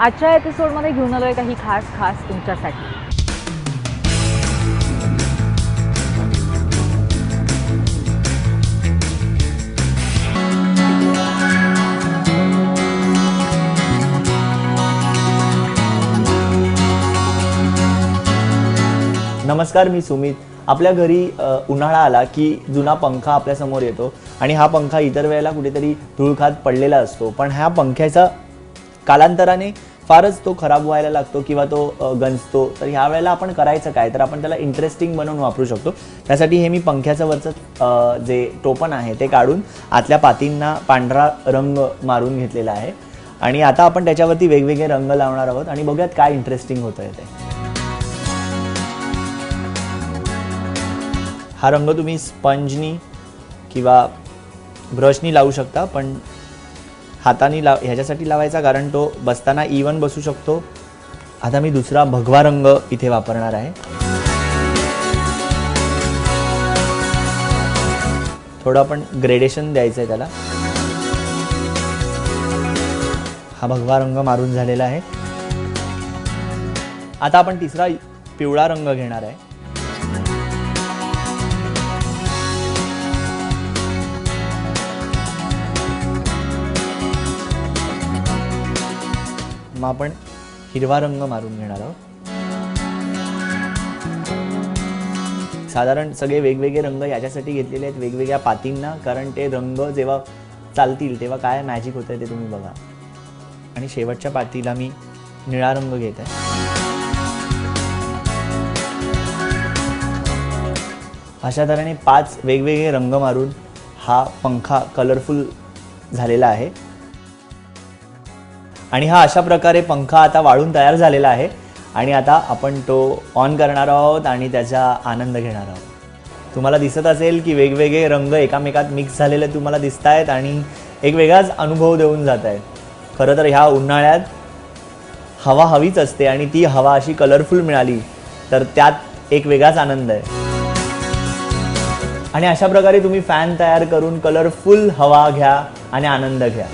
आजच्या एपिसोडमध्ये घेऊन आलोय काही खास खास तुमच्यासाठी। नमस्कार, मी सुमित। आपल्या घरी उन्हाळा आला की जुना पंखा आपल्या समोर येतो आणि हा पंखा इतर वेळेला कुठेतरी धूळ खात पडलेला असतो, पण ह्या पंख्याचा कालांतराने फारच तो खराब व्हायला लागतो किंवा तो गंजतो। तर ह्या वेळेला आपण करायचं काय, तर आपण त्याला इंटरेस्टिंग बनवून वापरू शकतो। त्यासाठी हे मी पंख्याचं वरचं जे टोपण आहे ते काढून आतल्या पातींना पांढरा रंग मारून घेतलेला आहे आणि आता आपण त्याच्यावरती वेगवेगळे रंग लावणार आहोत आणि बघूयात काय इंटरेस्टिंग होतंय ते। हा रंग तुम्ही स्पंजनी किंवा ब्रशनी लावू शकता, पण हाताने ह्याच्यासाठी लावायचा कारण तो बसताना इवन बसू शकतो। आता मी दुसरा भगवा रंग इथे वापरणार आहे। थोडं आपण ग्रेडेशन द्यायचं आहे त्याला। हा भगवा रंग मारून झालेला आहे। आता आपण तिसरा पिवळा रंग घेणार आहे। मग आपण हिरवा रंग मारून घेणार आहोत। साधारण सगळे वेगवेगळे रंग याच्यासाठी घेतलेले आहेत वेगवेगळ्या पातींना, कारण ते रंग जेव्हा चालतील तेव्हा काय मॅजिक होतंय ते तुम्ही बघा। आणि शेवटच्या पातीला मी निळा रंग घेत आहे। अशा तऱ्हेने 5 वेगवेगळे रंग मारून हा पंखा कलरफुल झालेला आहे आणि हा अशा प्रकारे पंखा आता वाळून तयार झालेला आहे आणि आता आपण तो ऑन करणार आहोत आणि त्याचा आनंद घेणार आहोत। तुम्हाला दिसत असेल की वेगवेगळे रंग एकामेकात मिक्स झालेले तुम्हाला दिसत आहेत आणि एक वेगळाच अनुभव देऊन जात आहेत। खरं तर ह्या उन्हाळ्यात हवा हवीच असते आणि ती हवा अशी कलरफुल मिळाली तर त्यात एक वेगळाच आनंद आहे। आणि अशा प्रकारे तुम्ही फॅन तयार करून कलरफुल हवा घ्या आणि आनंद घ्या।